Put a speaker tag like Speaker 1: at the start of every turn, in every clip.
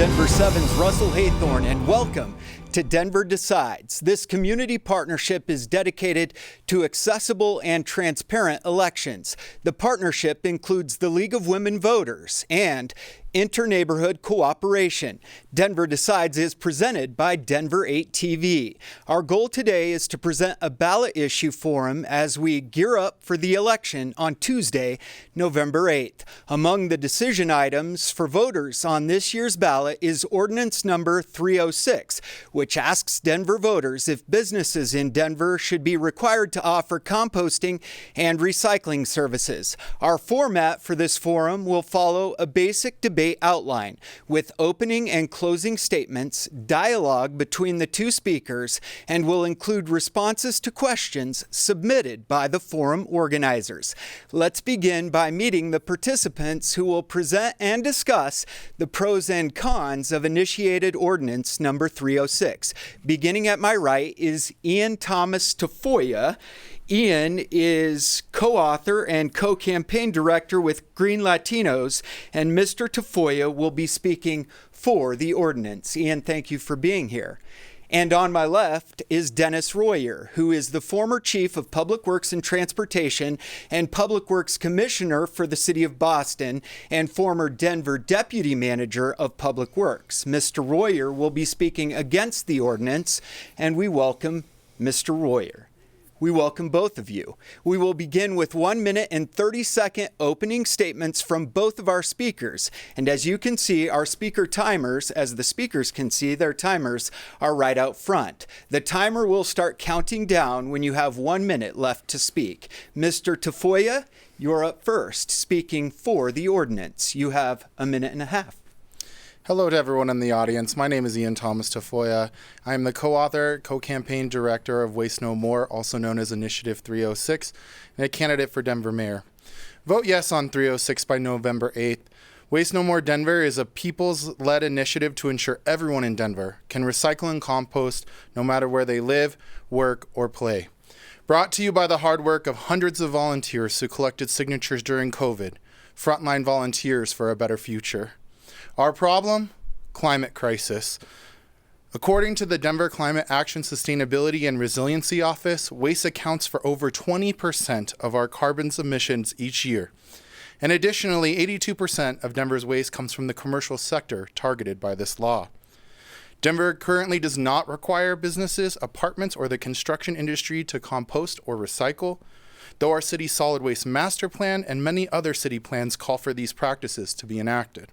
Speaker 1: Denver 7's Russell Haythorne, and welcome to Denver Decides. This community partnership is dedicated to accessible and transparent elections. The partnership includes the League of Women Voters and Inter-Neighborhood Cooperation. Denver Decides is presented by Denver 8 TV. Our goal today is to present a ballot issue forum as we gear up for the election on Tuesday, November 8th. Among the decision items for voters on this year's ballot is Ordinance Number 306, which asks Denver voters if businesses in Denver should be required to offer composting and recycling services. Our format for this forum will follow a basic debate outline with opening and closing statements, dialogue between the two speakers, and will include responses to questions submitted by the forum organizers. Let's begin by meeting the participants who will present and discuss the pros and cons of initiated ordinance number 306. Beginning at my right is Ian Thomas Tafoya. Ian is co-author and co-campaign director with Green Latinos, and Mr. Tafoya will be speaking for the ordinance. Ian, thank you for being here. And on my left is Dennis Royer, who is the former chief of Public Works and Transportation and Public Works Commissioner for the City of Boston and former Denver Deputy Manager of Public Works. Mr. Royer will be speaking against the ordinance, and we welcome Mr. Royer. We welcome both of you. We will begin with 1 minute and 30-second opening statements from both of our speakers. And as you can see, our speaker timers, as the speakers can see, their timers are right out front. The timer will start counting down when you have 1 minute left to speak. Mr. Tafoya, you're up first, speaking for the ordinance. You have a minute and a half.
Speaker 2: Hello to everyone in the audience. My name is Ian Thomas Tafoya. I am the co-author, co-campaign director of Waste No More, also known as Initiative 306, and a candidate for Denver Mayor. Vote yes on 306 by November 8th. Waste No More Denver is a people's-led initiative to ensure everyone in Denver can recycle and compost no matter where they live, work, or play. Brought to you by the hard work of hundreds of volunteers who collected signatures during COVID, frontline volunteers for a better future. Our problem? Climate crisis. According to the Denver Climate Action Sustainability and Resiliency Office, waste accounts for over 20% of our carbon emissions each year. And additionally, 82% of Denver's waste comes from the commercial sector targeted by this law. Denver currently does not require businesses, apartments, or the construction industry to compost or recycle, though our city's solid waste master plan and many other city plans call for these practices to be enacted.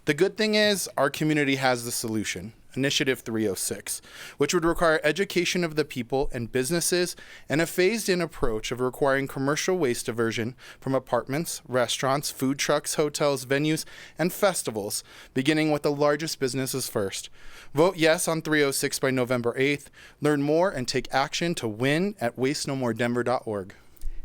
Speaker 2: The good thing is our community has the solution, Initiative 306, which would require education of the people and businesses and a phased-in approach of requiring commercial waste diversion from apartments, restaurants, food trucks, hotels, venues, and festivals, beginning with the largest businesses first. Vote yes on 306 by November 8th. Learn more and take action to win at wastenomore.denver.org.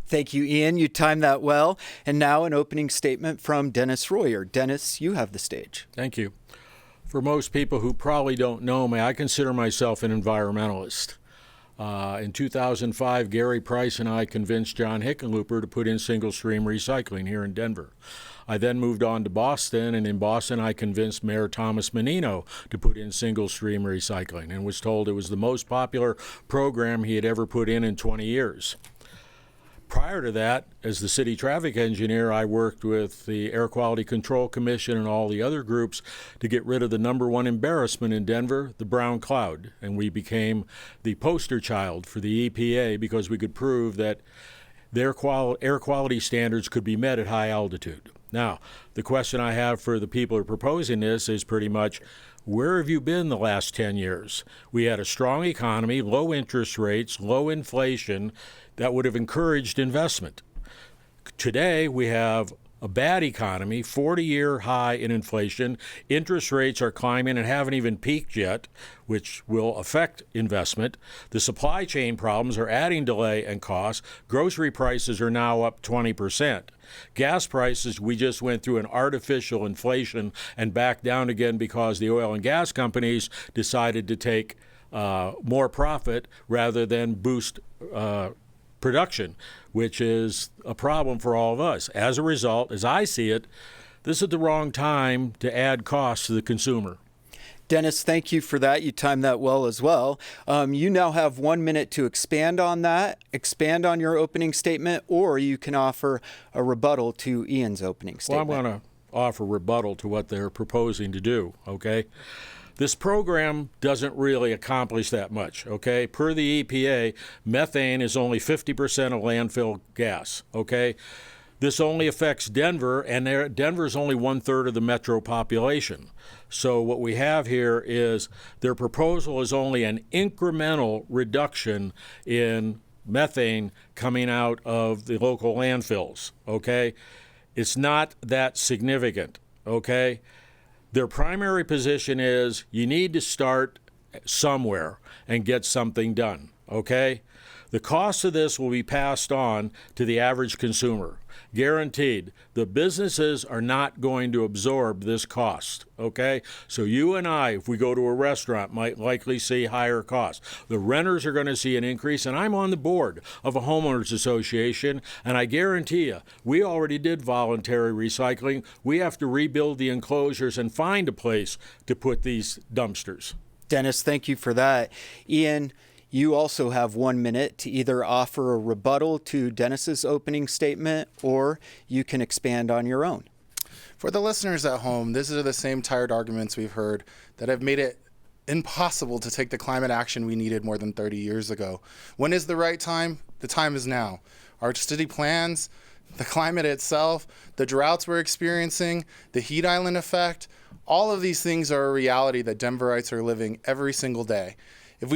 Speaker 1: Thank you, Ian. You timed that well. And now an opening statement from Dennis Royer. Dennis, you have the stage.
Speaker 3: Thank you. For most people who probably don't know me, I consider myself an environmentalist. In 2005, Gary Price and I convinced John Hickenlooper to put in single-stream recycling here in Denver. I then moved on to Boston, and in Boston I convinced Mayor Thomas Menino to put in single-stream recycling and was told it was the most popular program he had ever put in 20 years. Prior to that, as the city traffic engineer, I worked with the Air Quality Control Commission and all the other groups to get rid of the number one embarrassment in Denver, the brown cloud. And we became the poster child for the EPA because we could prove that their air quality standards could be met at high altitude. Now, the question I have for the people who are proposing this is pretty much, where have you been the last 10 years? We had a strong economy, low interest rates, low inflation that would have encouraged investment. Today, we have a bad economy, 40-year high in inflation. Interest rates are climbing and haven't even peaked yet, which will affect investment. The supply chain problems are adding delay and cost. Grocery prices are now up 20%. Gas prices, we just went through an artificial inflation and back down again because the oil and gas companies decided to take more profit rather than boost production, which is a problem for all of us. As a result, as I see it, this is the wrong time to add costs to the consumer.
Speaker 1: Dennis, thank you for that. You timed that well as well. You now have 1 minute to expand on that, expand on your opening statement, or you can offer a rebuttal to Ian's opening statement.
Speaker 3: Well, I'm going to offer rebuttal to what they're proposing to do, okay? This program doesn't really accomplish that much, okay? Per the EPA, methane is only 50% of landfill gas, okay? This only affects Denver, and Denver's only 1/3 of the metro population. So what we have here is their proposal is only an incremental reduction in methane coming out of the local landfills, okay? It's not that significant, okay? Their primary position is you need to start somewhere and get something done, okay? The cost of this will be passed on to the average consumer, guaranteed. The businesses are not going to absorb this cost, okay? So you and I, if we go to a restaurant, might likely see higher costs. The renters are going to see an increase, and I'm on the board of a homeowners association, and I guarantee you, we already did voluntary recycling. We have to rebuild the enclosures and find a place to put these dumpsters.
Speaker 1: Dennis, thank you for that. Ian, you also have 1 minute to either offer a rebuttal to Dennis's opening statement, or you can expand on your own.
Speaker 2: For the listeners at home, these are the same tired arguments we've heard that have made it impossible to take the climate action we needed more than 30 years ago. When is the right time? The time is now. Our city plans, the climate itself, the droughts we're experiencing, the heat island effect, all of these things are a reality that Denverites are living every single day. If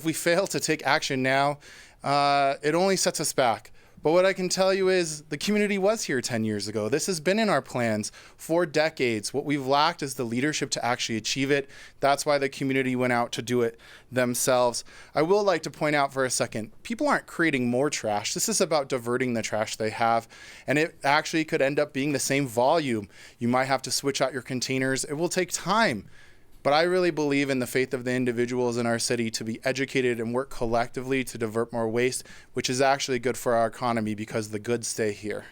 Speaker 2: we fail to take action now, it only sets us back. But what I can tell you is the community was here 10 years ago. This has been in our plans for decades. What we've lacked is the leadership to actually achieve it. That's why the community went out to do it themselves. I will like to point out for a second, people aren't creating more trash. This is about diverting the trash they have, and it actually could end up being the same volume. You might have to switch out your containers. It will take time. But I really believe in the faith of the individuals in our city to be educated and work collectively to divert more waste, which is actually good for our economy because the goods stay here.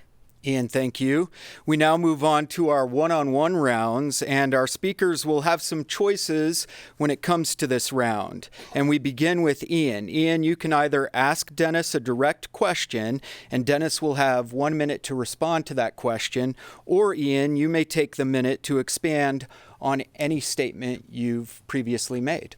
Speaker 1: Ian, thank you. We now move on to our one-on-one rounds, and our speakers will have some choices when it comes to this round. And we begin with Ian. Ian, you can either ask Dennis a direct question, and Dennis will have 1 minute to respond to that question, or Ian, you may take the minute to expand on any statement you've previously made.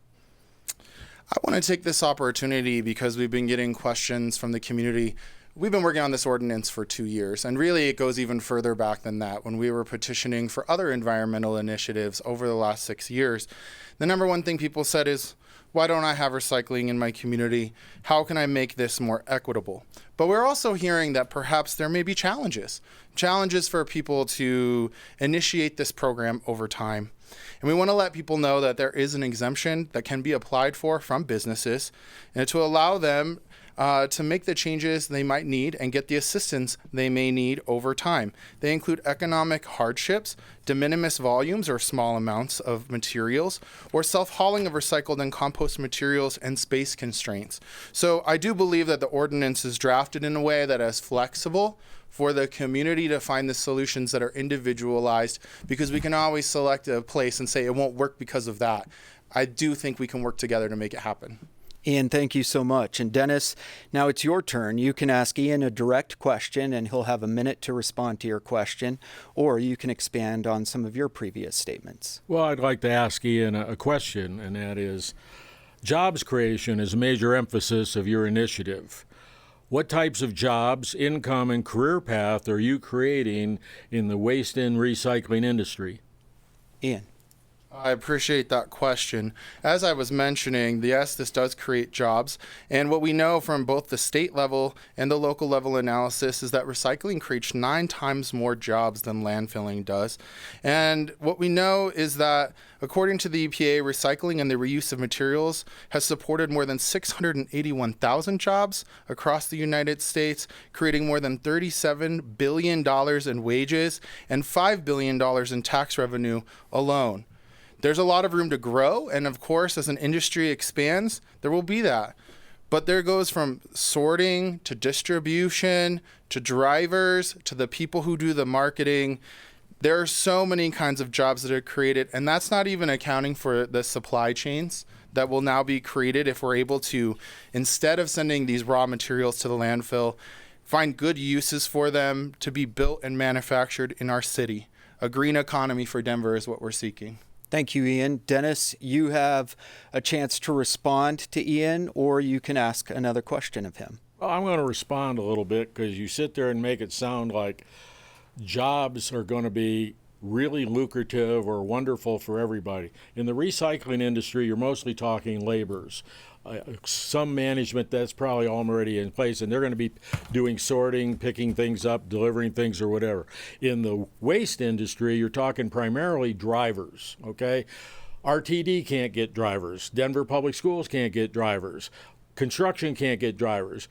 Speaker 2: I want to take this opportunity because we've been getting questions from the community. We've been working on this ordinance for 2 years, and really it goes even further back than that when we were petitioning for other environmental initiatives over the last 6 years. The number one thing people said is, why don't I have recycling in my community? How can I make this more equitable? But we're also hearing that perhaps there may be challenges for people to initiate this program over time. And we want to let people know that there is an exemption that can be applied for from businesses, and to allow them to make the changes they might need and get the assistance they may need over time. They include economic hardships, de minimis volumes or small amounts of materials, or self-hauling of recycled and compost materials, and space constraints. So I do believe that the ordinance is drafted in a way that is flexible for the community to find the solutions that are individualized, because we can always select a place and say it won't work because of that. I do think we can work together to make it happen.
Speaker 1: Ian, thank you so much. And Dennis, now it's your turn. You can ask Ian a direct question, and he'll have a minute to respond to your question, or you can expand on some of your previous statements.
Speaker 3: Well, I'd like to ask Ian a question, and that is, jobs creation is a major emphasis of your initiative. What types of jobs, income, and career path are you creating in the waste and recycling industry?
Speaker 1: Ian.
Speaker 2: I appreciate that question. As I was mentioning, yes, this does create jobs. And what we know from both the state level and the local level analysis is that recycling creates 9 times more jobs than landfilling does. And what we know is that, according to the EPA, recycling and the reuse of materials has supported more than 681,000 jobs across the United States, creating more than $37 billion in wages and $5 billion in tax revenue alone. There's a lot of room to grow, and of course, as an industry expands, there will be that. But there goes from sorting to distribution to drivers to the people who do the marketing. There are so many kinds of jobs that are created, and that's not even accounting for the supply chains that will now be created if we're able to, instead of sending these raw materials to the landfill, find good uses for them to be built and manufactured in our city. A green economy for Denver is what we're seeking.
Speaker 1: Thank you, Ian. Dennis, you have a chance to respond to Ian, or you can ask another question of him.
Speaker 3: Well, I'm going to respond a little bit because you sit there and make it sound like jobs are going to be really lucrative or wonderful for everybody. In the recycling industry, you're mostly talking laborers. Some management, that's probably already in place, and they're going to be doing sorting, picking things up, delivering things or whatever. In the waste industry, you're talking primarily drivers, okay? RTD can't get drivers. Denver Public Schools can't get drivers. Construction can't get drivers.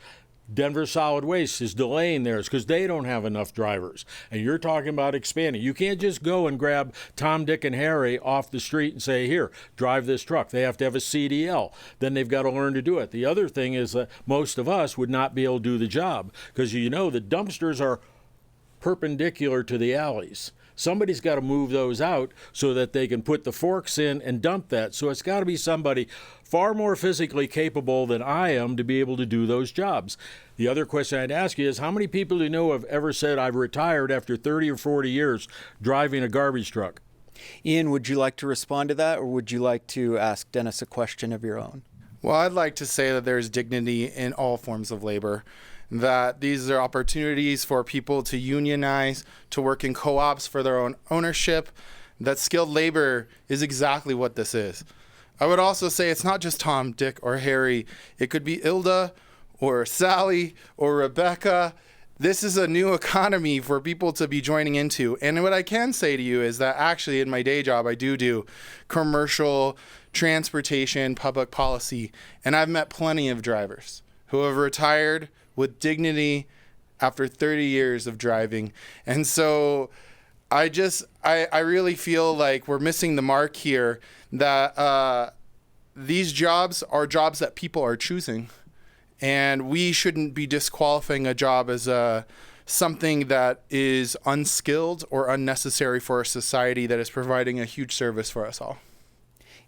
Speaker 3: Denver Solid Waste is delaying theirs because they don't have enough drivers. And you're talking about expanding. You can't just go and grab Tom, Dick, and Harry off the street and say, here, drive this truck. They have to have a CDL. Then they've got to learn to do it. The other thing is that most of us would not be able to do the job because, you know, the dumpsters are perpendicular to the alleys. Somebody's got to move those out so that they can put the forks in and dump that. So it's got to be somebody far more physically capable than I am to be able to do those jobs. The other question I'd ask you is, how many people do you know have ever said, I've retired after 30 or 40 years driving a garbage truck?
Speaker 1: Ian, would you like to respond to that, or would you like to ask Dennis a question of your own?
Speaker 2: Well, I'd like to say that there's dignity in all forms of labor, that these are opportunities for people to unionize, to work in co-ops for their own ownership, that skilled labor is exactly what this is. I would also say it's not just Tom, Dick, or Harry. It could be Ilda or Sally or Rebecca. This is a new economy for people to be joining into. And what I can say to you is that actually in my day job, I do commercial transportation, public policy, and I've met plenty of drivers who have retired with dignity after 30 years of driving. And so I really feel like we're missing the mark here, that these jobs are jobs that people are choosing. And we shouldn't be disqualifying a job as something that is unskilled or unnecessary for a society that is providing a huge service for us all.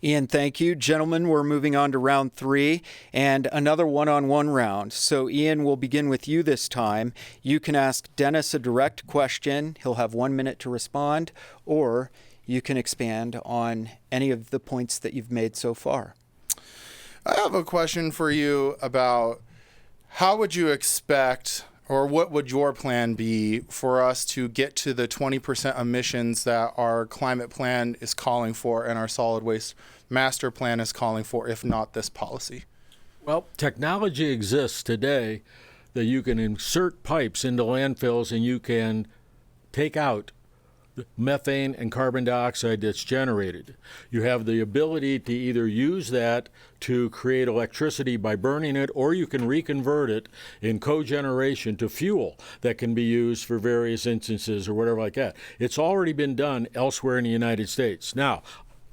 Speaker 1: Ian, thank you. Gentlemen, we're moving on to round 3 and another one-on-one round. So Ian, we'll begin with you this time. You can ask Dennis a direct question. He'll have 1 minute to respond, or you can expand on any of the points that you've made so far.
Speaker 2: I have a question for you about how would you expect, or what would your plan be for us to get to the 20% emissions that our climate plan is calling for and our solid waste master plan is calling for, if not this policy?
Speaker 3: Well, technology exists today that you can insert pipes into landfills and you can take out the methane and carbon dioxide that's generated. You have the ability to either use that to create electricity by burning it, or you can reconvert it in cogeneration to fuel that can be used for various instances or whatever like that. It's already been done elsewhere in the United States. Now,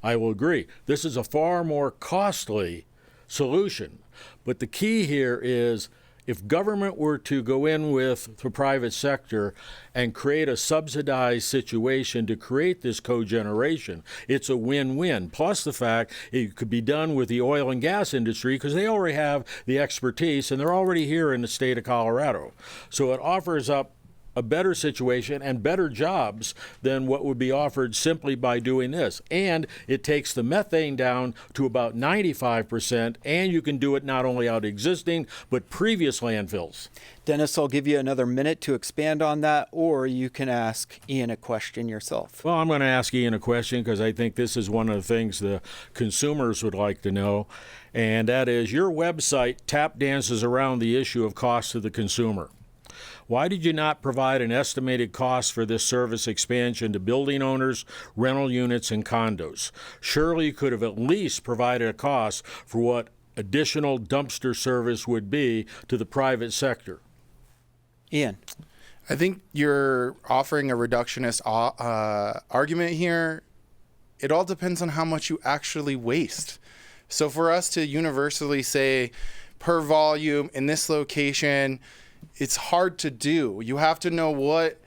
Speaker 3: I will agree, this is a far more costly solution, but the key here is, if government were to go in with the private sector and create a subsidized situation to create this cogeneration, it's a win-win. Plus the fact it could be done with the oil and gas industry because they already have the expertise and they're already here in the state of Colorado. So it offers up a better situation and better jobs than what would be offered simply by doing this. And it takes the methane down to about 95%, and you can do it not only out existing, but previous landfills.
Speaker 1: Dennis, I'll give you another minute to expand on that, or you can ask Ian a question yourself.
Speaker 3: Well, I'm going to ask Ian a question because I think this is one of the things the consumers would like to know, and that is, your website tap dances around the issue of cost to the consumer. Why did you not provide an estimated cost for this service expansion to building owners, rental units, and condos? Surely you could have at least provided a cost for what additional dumpster service would be to the private sector.
Speaker 1: Ian.
Speaker 2: I think you're offering a reductionist argument here. It all depends on how much you actually waste. So for us to universally say per volume in this location, it's hard to do. You have to know what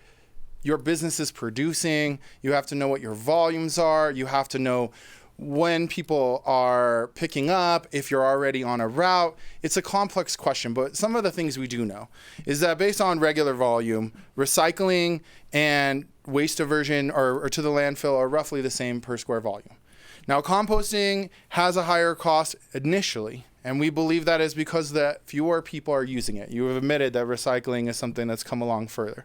Speaker 2: your business is producing. You have to know what your volumes are. You have to know when people are picking up, if you're already on a route. It's a complex question, but some of the things we do know is that based on regular volume, recycling and waste diversion or to the landfill are roughly the same per square volume. Now, composting has a higher cost initially, and we believe that is because that fewer people are using it. You have admitted that recycling is something that's come along further.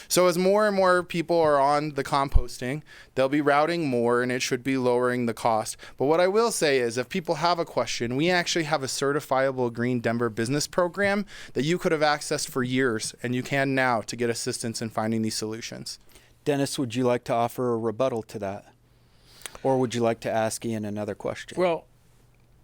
Speaker 2: So as more and more people are on the composting, they'll be routing more, and it should be lowering the cost. But what I will say is if people have a question, we actually have a certifiable Green Denver business program that you could have accessed for years, and you can now to get assistance in finding these solutions.
Speaker 1: Dennis, would you like to offer a rebuttal to that? Or would you like to ask Ian another question?
Speaker 3: Well,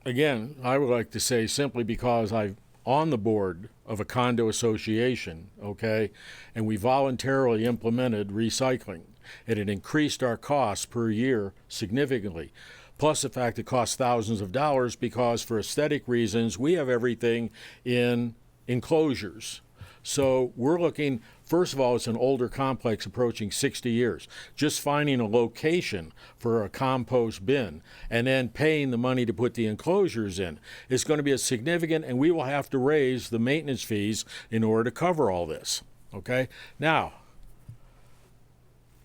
Speaker 3: again, I would like to say simply because I'm on the board of a condo association, okay, and we voluntarily implemented recycling, and it increased our costs per year significantly. Plus the fact it costs thousands of dollars because for aesthetic reasons, we have everything in enclosures. So we're looking, first of all, it's an older complex approaching 60 years. Just finding a location for a compost bin and then paying the money to put the enclosures in is going to be a significant, and we will have to raise the maintenance fees in order to cover all this. Okay? Now,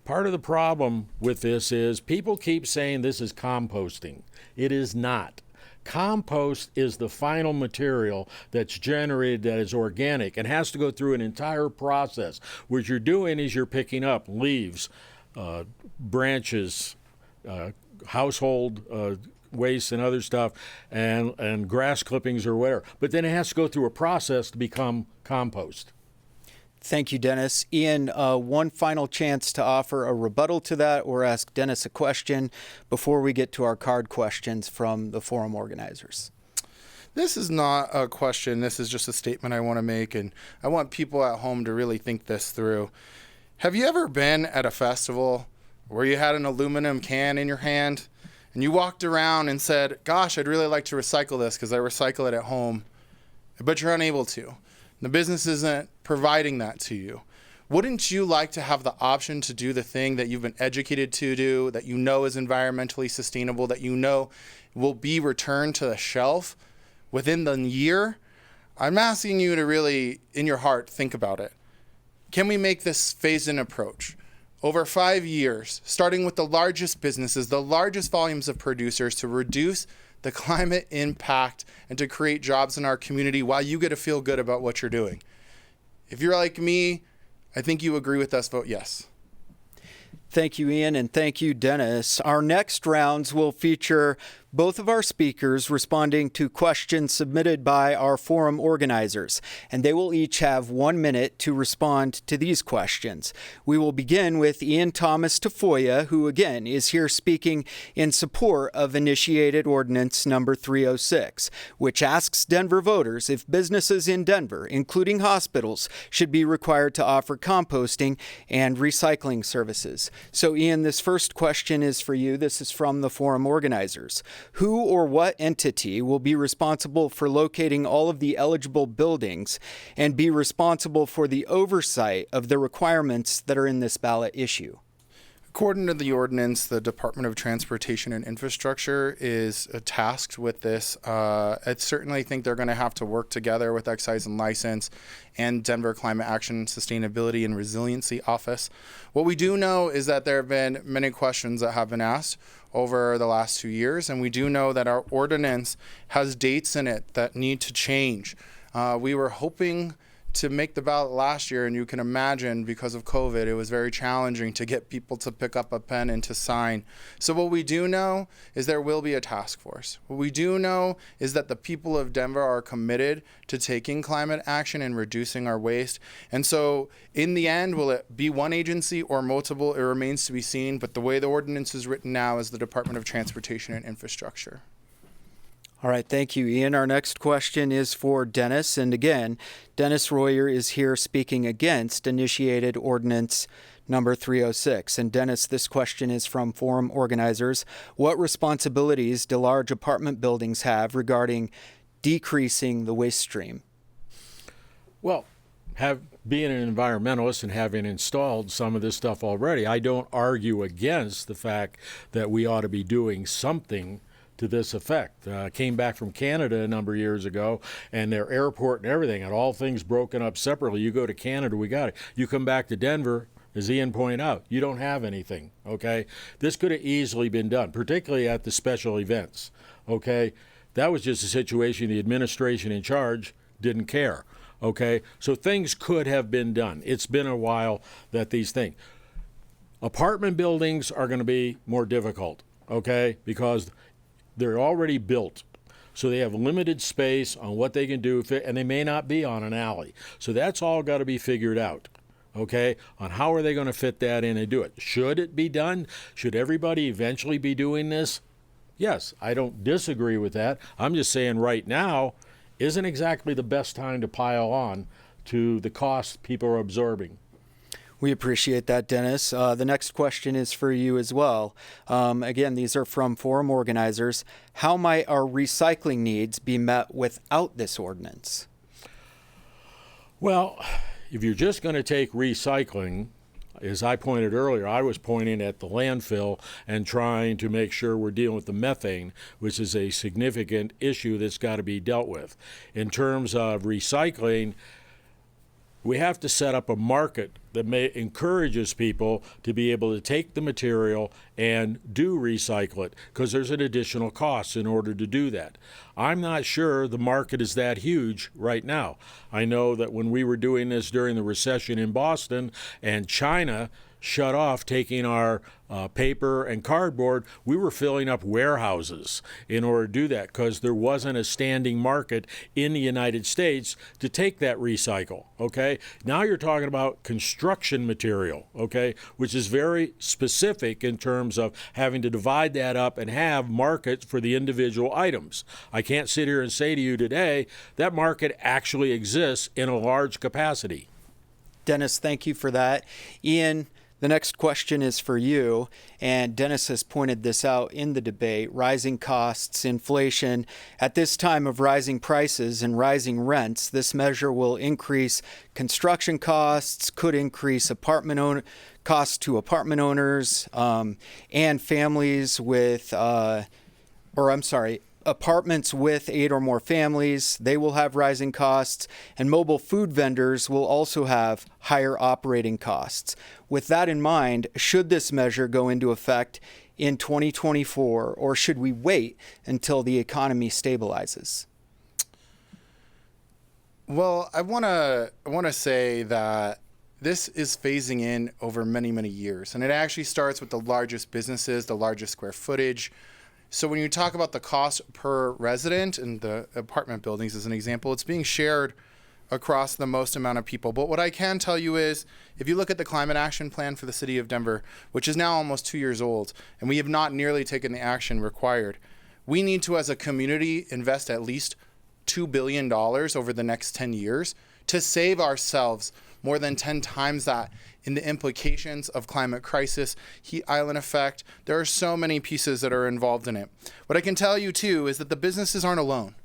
Speaker 3: part of the problem with this is people keep saying this is composting. It is not. Compost is the final material that's generated that is organic and has to go through an entire process. What you're doing is you're picking up leaves, branches, household waste and other stuff, and grass clippings or whatever. But then it has to go through a process to become compost.
Speaker 1: Thank you, Dennis. Ian, one final chance to offer a rebuttal to that or ask Dennis a question before we get to our card questions from the forum organizers.
Speaker 2: This is not a question. This is just a statement I want to make, and I want people at home to really think this through. Have you ever been at a festival where you had an aluminum can in your hand and you walked around and said, gosh, I'd really like to recycle this because I recycle it at home, but you're unable to? The business isn't providing that to you. Wouldn't you like to have the option to do the thing that you've been educated to do, that you know is environmentally sustainable, that you know will be returned to the shelf within the year? I'm asking you to really, in your heart, think about it. Can we make this phased-in approach? Over 5 years, starting with the largest businesses, the largest volumes of producers, to reduce the climate impact and to create jobs in our community while you get to feel good about what you're doing. If you're like me, I think you agree with us, vote yes.
Speaker 1: Thank you, Ian, and thank you, Dennis. Our next rounds will feature both of our speakers responding to questions submitted by our forum organizers, and they will each have 1 minute to respond to these questions. We will begin with Ian Thomas Tafoya, who again is here speaking in support of initiated ordinance number 306, which asks Denver voters if businesses in Denver, including hospitals, should be required to offer composting and recycling services. So Ian, this first question is for you. This is from the forum organizers. Who or what entity will be responsible for locating all of the eligible buildings and be responsible for the oversight of the requirements that are in this ballot issue?
Speaker 2: According to the ordinance, the Department of Transportation and Infrastructure is tasked with this. I certainly think they're going to have to work together with Excise and License and Denver Climate Action, Sustainability, and Resiliency Office. What we do know is that there have been many questions that have been asked over the last 2 years, and we do know that our ordinance has dates in it that need to change. We were hoping to make the ballot last year, and you can imagine because of COVID, it was very challenging to get people to pick up a pen and to sign. So what we do know is there will be a task force. What we do know is that the people of Denver are committed to taking climate action and reducing our waste. And so in the end, will it be one agency or multiple? It remains to be seen, but the way the ordinance is written now is the Department of Transportation and Infrastructure.
Speaker 1: All right, thank you, Ian. Our next question is for Dennis. And again, Dennis Royer is here speaking against initiated ordinance number 306. And Dennis, this question is from forum organizers. What responsibilities do large apartment buildings have regarding decreasing the waste stream?
Speaker 3: Well, being an environmentalist and having installed some of this stuff already, I don't argue against the fact that we ought to be doing something to this effect. Came back from Canada a number of years ago, and their airport and everything, and all things broken up separately. You go to Canada, we got it. You come back to Denver, as Ian pointed out, you don't have anything, okay? This could have easily been done, particularly at the special events, okay? That was just a situation the administration in charge didn't care, okay? So things could have been done. It's been a while that these things. Apartment buildings are going to be more difficult, okay? Because they're already built. So they have limited space on what they can do, and they may not be on an alley. So that's all got to be figured out, okay, on how are they going to fit that in and do it. Should it be done? Should everybody eventually be doing this? Yes, I don't disagree with that. I'm just saying right now isn't exactly the best time to pile on to the costs people are absorbing.
Speaker 1: We appreciate that, Dennis. The next question is for you as well. Again, these are from forum organizers. How might our recycling needs be met without this ordinance?
Speaker 3: Well, if you're just going to take recycling, as I pointed earlier, I was pointing at the landfill and trying to make sure we're dealing with the methane, which is a significant issue that's got to be dealt with. In terms of recycling, we have to set up a market that encourages people to be able to take the material and do recycle it, because there's an additional cost in order to do that. I'm not sure the market is that huge right now. I know that when we were doing this during the recession in Boston and China shut off taking our paper and cardboard, we were filling up warehouses in order to do that because there wasn't a standing market in the United States to take that recycle, okay? Now you're talking about construction material, okay, which is very specific in terms of having to divide that up and have markets for the individual items. I can't sit here and say to you today that market actually exists in a large capacity.
Speaker 1: Dennis, thank you for that. Ian, the next question is for you, and Dennis has pointed this out in the debate. Rising costs, inflation. At this time of rising prices and rising rents, this measure will increase construction costs, could increase costs to apartment owners and families with, apartments with 8 or more families. They will have rising costs, and mobile food vendors will also have higher operating costs. With that in mind, should this measure go into effect in 2024, or should we wait until the economy stabilizes?
Speaker 2: Well, I want to say that this is phasing in over many, many years, and it actually starts with the largest businesses, the largest square footage. So when you talk about the cost per resident in the apartment buildings as an example, it's being shared across the most amount of people. But what I can tell you is, if you look at the climate action plan for the city of Denver, which is now almost 2 years old, and we have not nearly taken the action required, we need to, as a community, invest at least $2 billion over the next 10 years to save ourselves more than 10 times that in the implications of climate crisis, heat island effect. There are so many pieces that are involved in it. What I can tell you too is that the businesses aren't alone.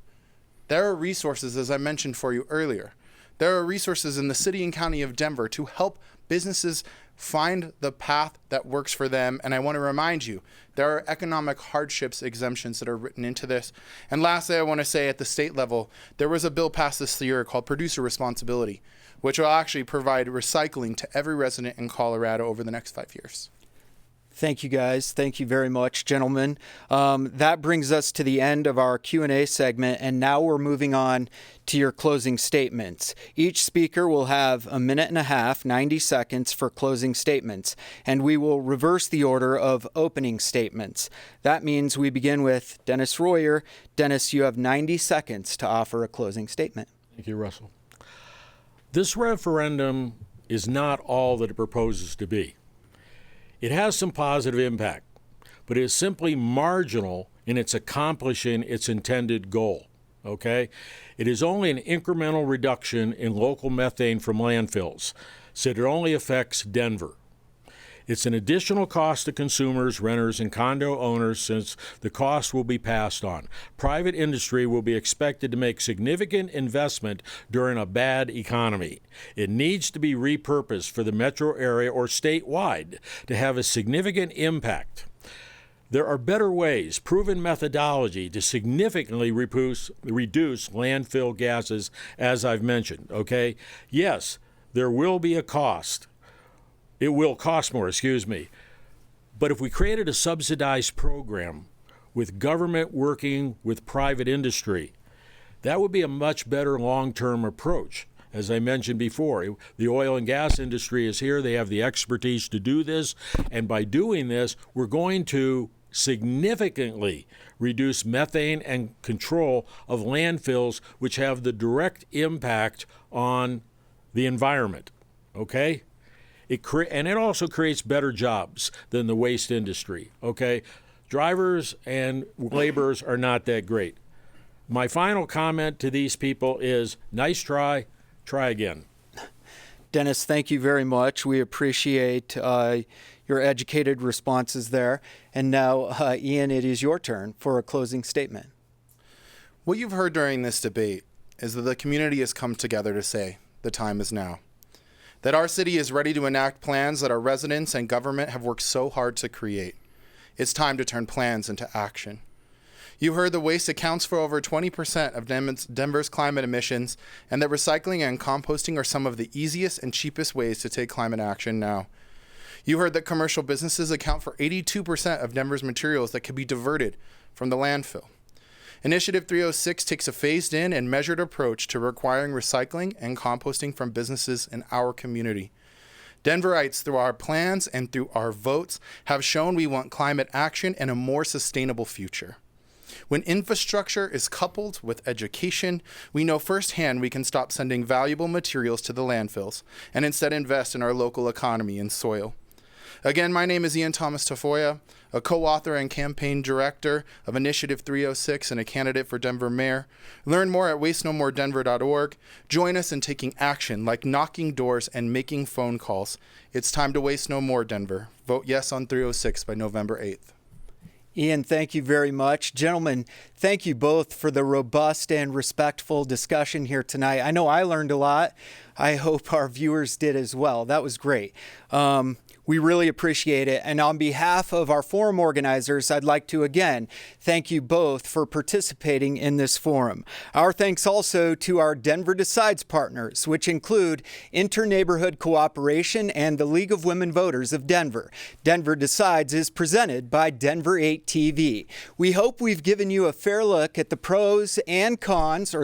Speaker 2: There are resources, as I mentioned for you earlier. There are resources in the city and county of Denver to help businesses find the path that works for them. And I want to remind you, there are economic hardships exemptions that are written into this. And lastly, I want to say at the state level, there was a bill passed this year called Producer Responsibility, which will actually provide recycling to every resident in Colorado over the next 5 years.
Speaker 1: Thank you, guys. Thank you very much, gentlemen. That brings us to the end of our Q&A segment, and now we're moving on to your closing statements. Each speaker will have a minute and a half, 90 seconds for closing statements, and we will reverse the order of opening statements. That means we begin with Dennis Royer. Dennis, you have 90 seconds to offer a closing statement.
Speaker 3: Thank you, Russell. This referendum is not all that it proposes to be. It has some positive impact, but it is simply marginal in its accomplishing its intended goal, okay? It is only an incremental reduction in local methane from landfills, so it only affects Denver. It's an additional cost to consumers, renters, and condo owners since the cost will be passed on. Private industry will be expected to make significant investment during a bad economy. It needs to be repurposed for the metro area or statewide to have a significant impact. There are better ways, proven methodology to significantly reduce landfill gases, as I've mentioned, okay? Yes, there will be a cost. It will cost more, But if we created a subsidized program with government working with private industry, that would be a much better long-term approach. As I mentioned before, the oil and gas industry is here. They have the expertise to do this. And by doing this, we're going to significantly reduce methane and control of landfills, which have the direct impact on the environment, okay? And it also creates better jobs than the waste industry, okay? Drivers and laborers are not that great. My final comment to these people is, nice try, try again.
Speaker 1: Dennis, thank you very much. We appreciate your educated responses there. And now, Ian, it is your turn for a closing statement.
Speaker 2: What you've heard during this debate is that the community has come together to say the time is now. That our city is ready to enact plans that our residents and government have worked so hard to create. It's time to turn plans into action. You heard the waste accounts for over 20% of Denver's climate emissions, and that recycling and composting are some of the easiest and cheapest ways to take climate action now. You heard that commercial businesses account for 82% of Denver's materials that could be diverted from the landfill. Initiative 306 takes a phased-in and measured approach to requiring recycling and composting from businesses in our community. Denverites, through our plans and through our votes, have shown we want climate action and a more sustainable future. When infrastructure is coupled with education, we know firsthand we can stop sending valuable materials to the landfills and instead invest in our local economy and soil. Again, my name is Ian Thomas Tafoya, a co-author and campaign director of Initiative 306 and a candidate for Denver mayor. Learn more at wastenomoredenver.org. Join us in taking action like knocking doors and making phone calls. It's time to waste no more, Denver. Vote yes on 306 by November 8th.
Speaker 1: Ian, thank you very much. Gentlemen, thank you both for the robust and respectful discussion here tonight. I know I learned a lot. I hope our viewers did as well. That was great. We really appreciate it. And on behalf of our forum organizers, I'd like to again thank you both for participating in this forum. Our thanks also to our Denver Decides partners, which include Inter-Neighborhood Cooperation and the League of Women Voters of Denver. Denver Decides is presented by Denver 8 TV. We hope we've given you a fair look at the pros and cons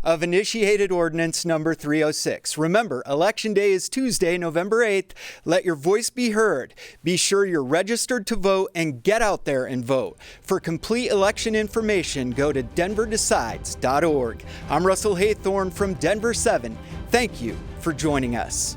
Speaker 1: of Initiated Ordinance number 306. Remember, Election Day is Tuesday, November 8th. Let your voice be heard. Be sure you're registered to vote and get out there and vote. For complete election information, go to denverdecides.org. I'm Russell Haythorne from Denver 7. Thank you for joining us.